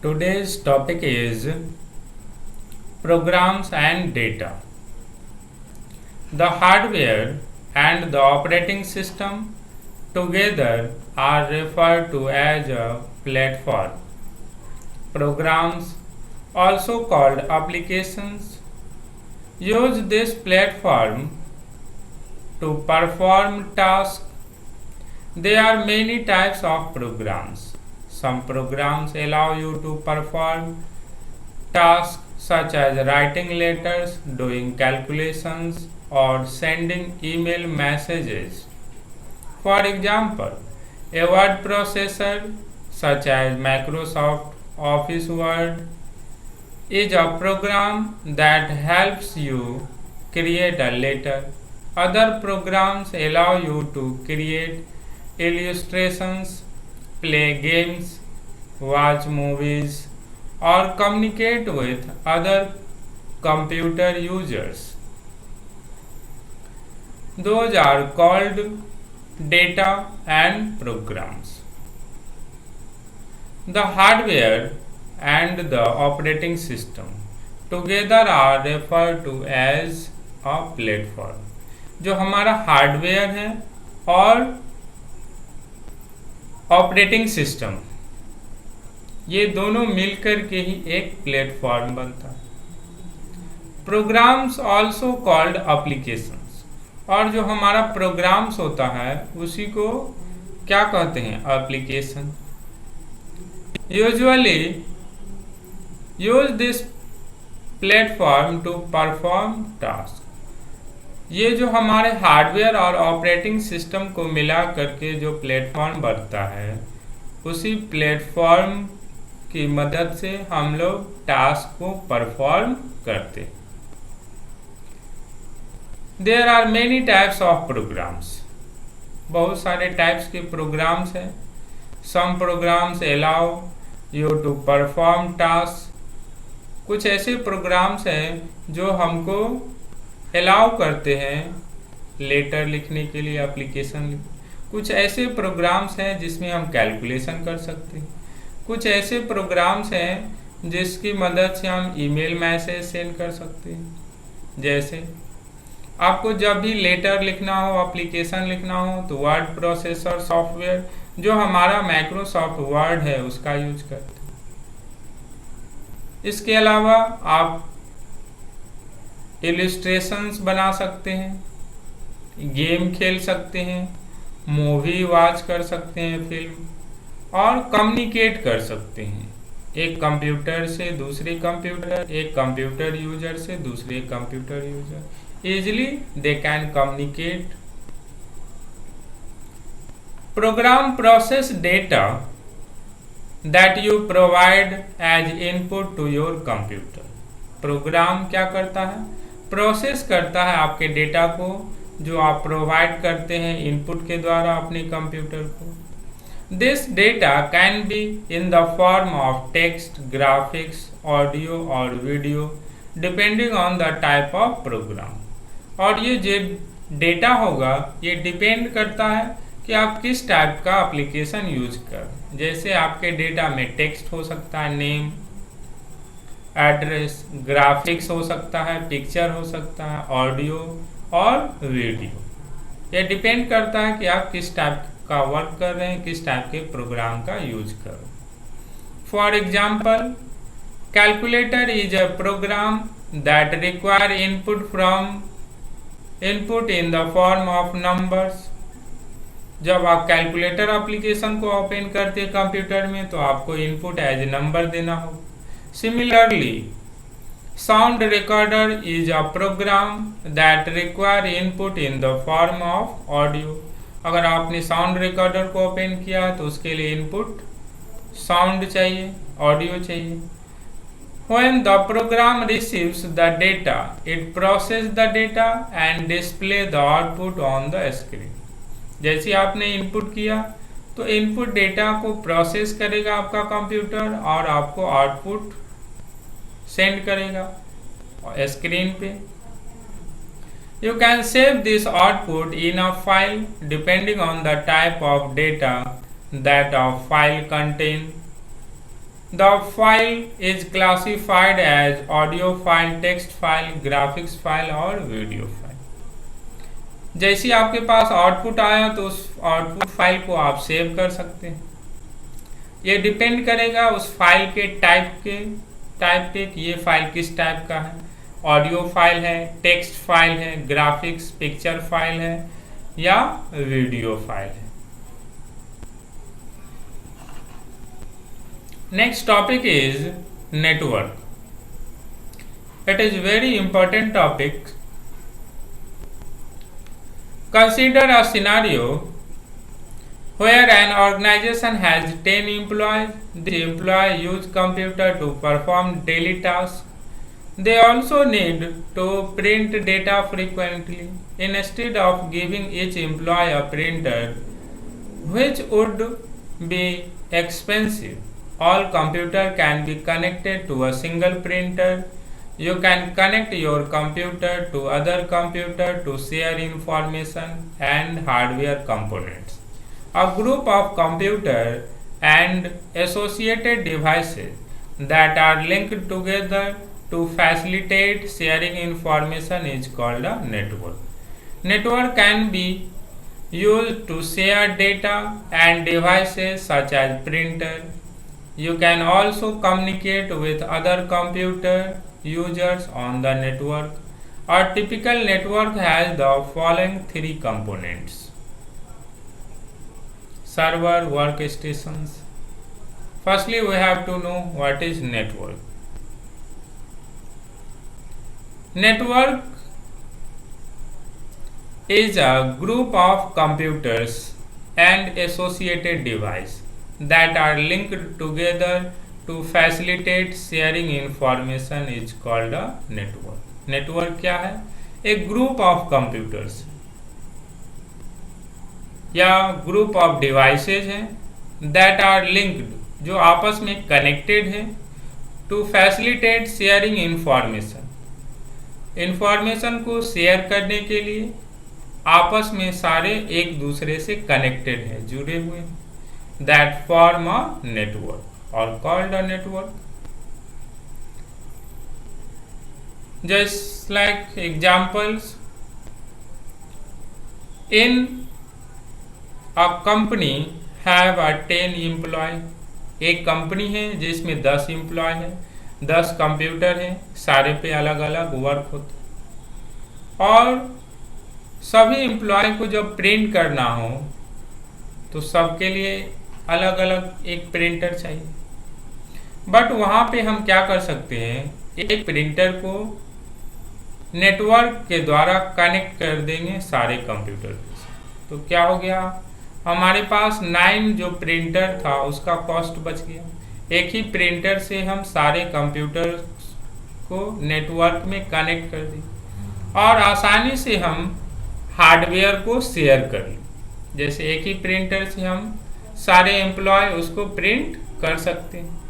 Today's topic is programs and data. The hardware and the operating system together are referred to as a platform. Programs, also called applications, use this platform to perform tasks. There are many types of programs. Some programs allow you to perform tasks such as writing letters, doing calculations, or sending email messages. For example, a word processor such as Microsoft Office Word is a program that helps you create a letter. Other programs allow you to create illustrations, play games, watch movies, or communicate with other computer users. Those are called data and programs. The hardware and the operating system together are referred to as a platform. जो हमारा hardware है और operating system, ये दोनों मिलकर के ही एक platform बनता है. प्रोग्राम्स ऑल्सो कॉल्ड एप्लीकेशंस, और जो हमारा प्रोग्राम्स होता है उसी को क्या कहते हैं? Application. Usually use this platform to perform task. ये जो हमारे हार्डवेयर और ऑपरेटिंग सिस्टम को मिला करके जो प्लेटफॉर्म बनता है, उसी प्लेटफॉर्म की मदद से हम लोग टास्क को परफॉर्म करते. There are many types of programs. बहुत सारे टाइप्स के प्रोग्राम्स हैं. Some programs allow you to perform task. कुछ ऐसे प्रोग्राम्स हैं जो हमको अलाउ करते हैं लेटर लिखने के लिए, एप्लीकेशन. कुछ ऐसे प्रोग्राम्स हैं जिसमें हम कैलकुलेशन कर सकते हैं. कुछ ऐसे प्रोग्राम्स हैं जिसकी मदद से हम ईमेल मैसेज सेंड कर सकते हैं. जैसे आपको जब भी लेटर लिखना हो, एप्लीकेशन लिखना हो, तो वर्ड प्रोसेसर सॉफ्टवेयर जो हमारा माइक्रोसॉफ्ट वर्ड है उसका यूज करते हैं. इसके अलावा आप इलिस्ट्रेशंस बना सकते हैं, गेम खेल सकते हैं, मूवी वॉच कर सकते हैं, फिल्म, और कम्युनिकेट कर सकते हैं एक कंप्यूटर से दूसरे कंप्यूटर, एक कंप्यूटर यूजर से दूसरे computer user. Easily they can communicate. Program process data that you provide as input to your computer. Program क्या करता है? प्रोसेस करता है आपके डेटा को जो आप प्रोवाइड करते हैं इनपुट के द्वारा अपने कंप्यूटर को. This data can be in the form of text, graphics, audio और video depending on the type of program. और ये जो डेटा होगा ये डिपेंड करता है कि आप किस टाइप का एप्लीकेशन यूज कर. जैसे आपके डेटा में टेक्स्ट हो सकता है, नेम, एड्रेस, ग्राफिक्स हो सकता है, पिक्चर हो सकता है, ऑडियो और वीडियो. ये डिपेंड करता है कि आप किस टाइप का वर्क कर रहे हैं, किस टाइप के प्रोग्राम का यूज कर रहे हैं. For example, calculator is a program that require input in the form of numbers. जब आप कैलकुलेटर एप्लीकेशन को ओपन करते हैं कंप्यूटर में तो आपको इनपुट एज नंबर देना होगा. Similarly, sound recorder is a program that require input in the form of audio. अगर आपने साउंड रिकॉर्डर को ओपन किया तो उसके लिए इनपुट साउंड चाहिए, ऑडियो चाहिए. When the program receives the data, it processes the data and display the output on the screen. जैसे आपने इनपुट किया तो इनपुट डेटा को प्रोसेस करेगा आपका कंप्यूटर और आपको आउटपुट सेंड करेगा स्क्रीन पे. You can save this output in a file depending on the type of data that a file contains. The file is classified as audio file, text file, graphics file और video file. जैसे आपके पास output आया तो उस output file को आप save कर सकते हैं। ये डिपेंड करेगा उस फाइल के टाइप पे कि ये फाइल किस टाइप का है। ऑडियो फाइल है, टेक्स्ट फाइल है, ग्राफिक्स पिक्चर फाइल है या वीडियो फाइल है। Next topic is network. It is very important topic. Consider a scenario where an organization has 10 employees. The employees use computer to perform daily tasks. They also need to print data frequently. Instead of giving each employee a printer, which would be expensive, all computer can be connected to a single printer. You can connect your computer to other computer to share information and hardware components. A group of computer and associated devices that are linked together to facilitate sharing information is called a network. Network can be used to share data and devices such as printer. You can also communicate with other computer users on the network. A typical network has the following three components: server, workstations. Firstly, we have to know what is network. Network is a group of computers and associated devices that are linked together to facilitate sharing information is called a network. Network क्या है? एक group of computers या group of devices हैं that are linked, जो आपस में connected हैं to facilitate sharing information. Information को शेयर करने के लिए आपस में सारे एक दूसरे से कनेक्टेड हैं, जुड़े हुए हैं, that form a network or called a network. Just like examples, in a company have a 10 employee. एक कंपनी है जिसमें 10 एम्प्लॉय है, 10 कंप्यूटर हैं, सारे पे अलग अलग वर्क होता है और सभी एम्प्लॉय को जब प्रिंट करना हो तो सबके लिए अलग अलग एक प्रिंटर चाहिए। बट वहाँ पे हम क्या कर सकते हैं, एक प्रिंटर को नेटवर्क के द्वारा कनेक्ट कर देंगे सारे कंप्यूटर के साथ। तो क्या हो गया, हमारे पास 9 जो प्रिंटर था उसका कॉस्ट बच गया। एक ही प्रिंटर से हम सारे कंप्यूटर को नेटवर्क में कनेक्ट कर दें और आसानी से हम हार्डवेयर को शेयर कर लें। जैसे एक ही प्रिंटर से हम सारे एम्प्लॉय उसको प्रिंट कर सकते हैं।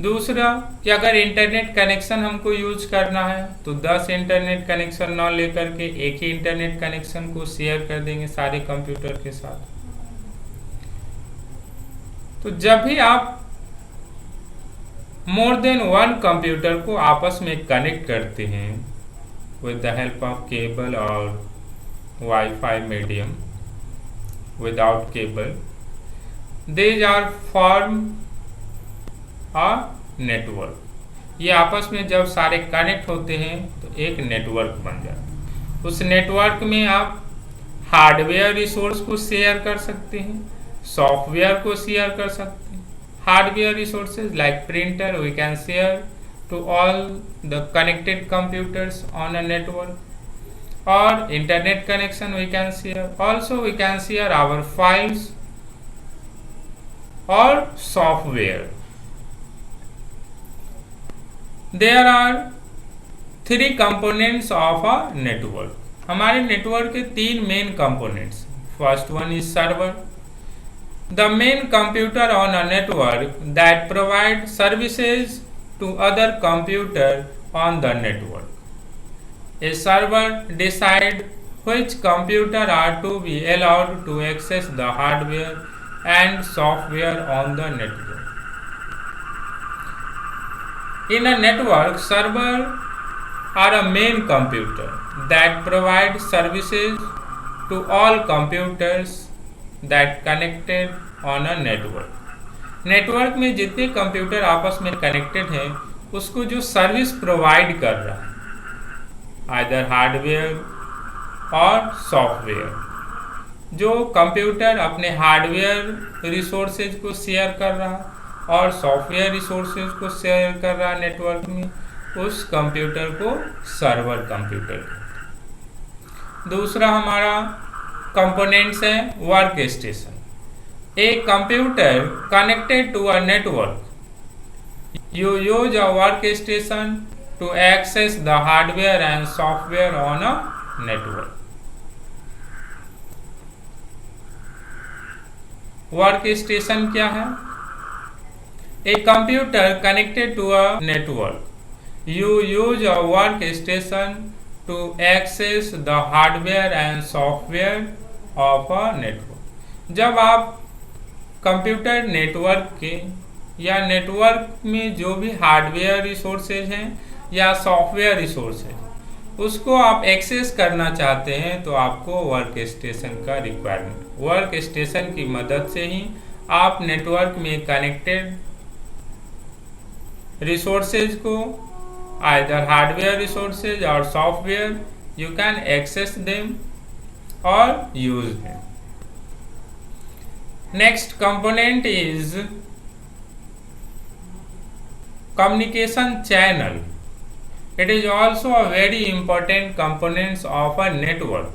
दूसरा कि अगर इंटरनेट कनेक्शन हमको यूज करना है तो 10 इंटरनेट कनेक्शन न लेकर के एक ही इंटरनेट कनेक्शन को शेयर कर देंगे सारे कंप्यूटर के साथ। तो जब भी आप मोर देन 1 कंप्यूटर को आपस में कनेक्ट करते हैं with the help of cable और wifi medium, without cable, these are form a network. ये आपस में जब सारे कनेक्ट होते हैं तो एक नेटवर्क बन जाता है। उस नेटवर्क में आप हार्डवेयर रिसोर्स को शेयर कर सकते हैं, सॉफ्टवेयर को शेयर कर सकते हैं। Hardware resources like printer we can share to all the connected computers on a network, or internet connection we can share. Also we can share our files or software. There are 3 components of a network. हमारे network के 3 main components. First one is server, the main computer on a network that provide services to other computer on the network. A server decides which computer are to be allowed to access the hardware and software on the network. In a network, server are a main computer that provide services to all computers that connected on a network. Network में जितने computer आपस में connected हैं उसको जो service provide कर रहा है, आइदर हार्डवेयर और सॉफ्टवेयर, जो कंप्यूटर अपने हार्डवेयर रिसोर्सेज को शेयर कर रहा और सॉफ्टवेयर रिसोर्सेज को शेयर कर रहा नेटवर्क में, उस कंप्यूटर को सर्वर कंप्यूटर कहते हैं। दूसरा हमारा कंपोनेंट्स है work station. A computer connected to a network, you use a work station to access the hardware and software on a network. Work station क्या है? A computer connected to a network, you use a workstation to access the hardware and software of a network। जब आप computer network के या network में जो भी hardware resources हैं या सॉफ्टवेयर रिसोर्सेज उसको आप एक्सेस करना चाहते हैं तो आपको वर्क स्टेशन का रिक्वायरमेंट, वर्क स्टेशन की मदद से ही आप नेटवर्क में कनेक्टेड रिसोर्सेज को, either hardware resources or software, you can access them or use them. Next component is communication channel. It is also a very important component of a network.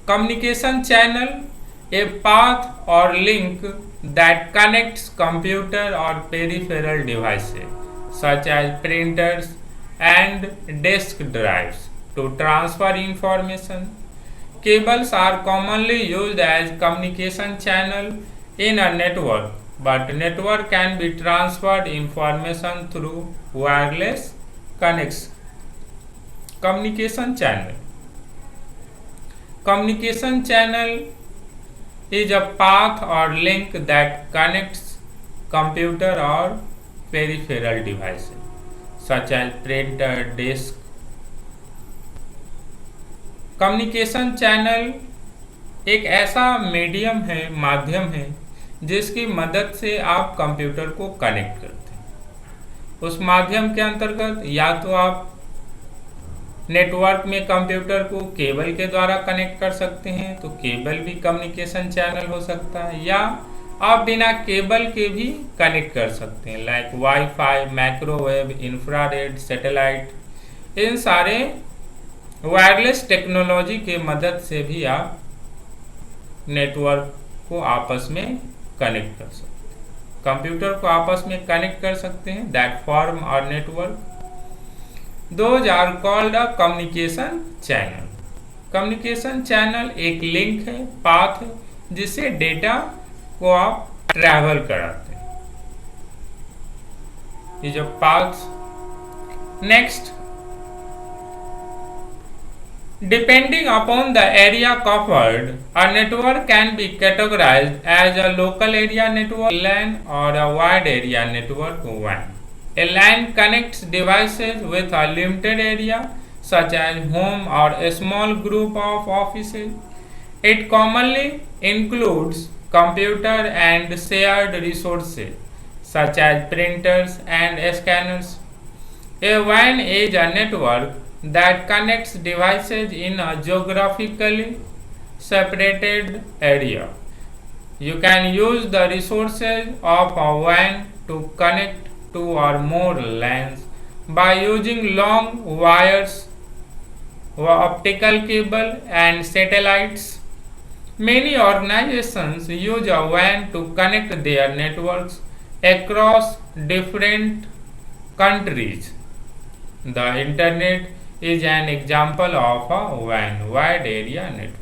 Communication channel, a path or link that connects computer or peripheral devices such as printers and disk drives to transfer information. Cables are commonly used as communication channel in a network, but network can be transferred information through wireless connection. Communication channel. Communication channel is a path or link that connects computer or peripheral devices such as printer, disk। Communication channel एक ऐसा medium है, माध्यम है जिसकी मदद से आप computer को कनेक्ट करते हैं। उस माध्यम के अंतर्गत या तो आप नेटवर्क में कंप्यूटर को केबल के द्वारा कनेक्ट कर सकते हैं, तो केबल भी कम्युनिकेशन चैनल हो सकता है, या आप बिना केबल के भी कनेक्ट कर सकते हैं, like wifi, microwave, infrared, satellite. इन सारे वायरलेस टेक्नोलॉजी के मदद से भी आप नेटवर्क को आपस में कनेक्ट कर सकते हैं, कंप्यूटर को आपस में कनेक्ट कर सकते हैं। दैट फॉर्म और network, those are called a communication channel. Communication channel एक लिंक है, पाथ है, जिससे डेटा को आप ट्रैवल कराते हैं। ये जो path. Next, depending upon the area covered, a network can be categorised as a local area network LAN और a wide area network WAN। A LAN connects devices with a limited area such as home or a small group of offices. It commonly includes computer and shared resources such as printers and scanners. A WAN is a network that connects devices in a geographically separated area. You can use the resources of a WAN to connect two or more LANs by using long wires, optical cable and satellites. Many organizations use a WAN to connect their networks across different countries. The internet is an example of a WAN, wide area network.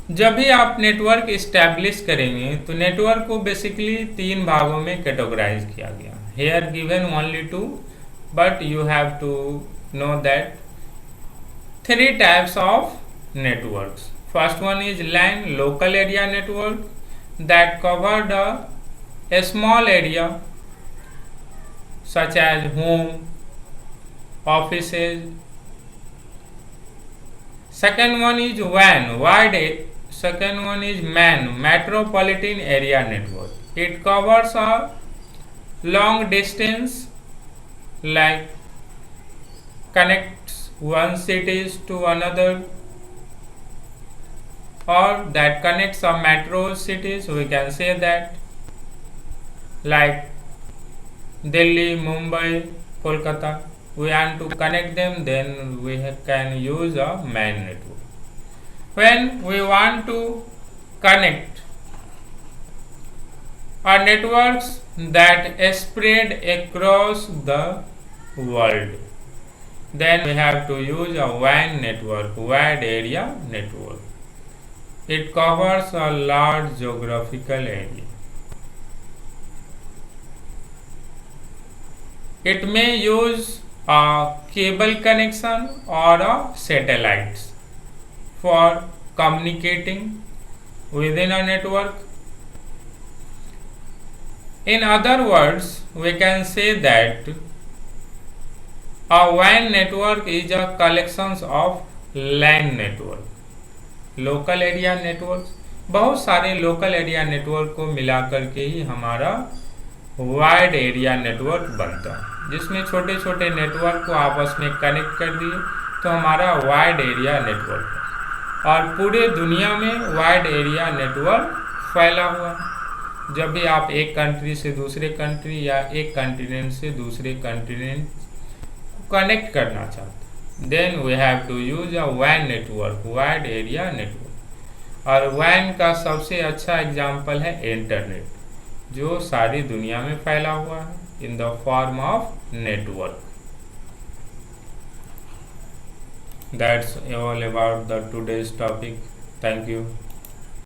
जब भी आप network establish करेंगे तो network को basically 3 भागों में categorise किया गया। Here given only 2, but you have to know that 3 types of networks. First one is LAN, local area network, that covered a small area such as home, offices. Second one is second one is metropolitan area network. It covers a long distance, like connects one cities to another, or that connects a metro cities. We can say that, like Delhi, Mumbai, Kolkata. We want to connect them, then we can use a MAN network. When we want to connect our networks that spread across the world, then we have to use a WAN network, wide area network. It covers a large geographical area. It may use a cable connection or a satellites for communicating within a network. In other words, we can say that a WAN network is a collection of LAN network, local area network. बहुत सारे local area network को मिलाकर के ही हमारा wide area network बनता है, जिसमें छोटे छोटे नेटवर्क को आपस में कनेक्ट कर दिए तो हमारा वाइड एरिया नेटवर्क है. और पूरे दुनिया में वाइड एरिया नेटवर्क फैला हुआ है. जब भी आप एक कंट्री से दूसरे कंट्री या एक कंटिनेंट से दूसरे कंटिनेंट कनेक्ट करना चाहते, then we have to use a WAN network, wide area network. और WAN का सबसे अच्छा एग्जांपल है इंटरनेट, जो सारी दुनिया में फैला हुआ है इन the form of network. That's all about the today's topic. Thank you.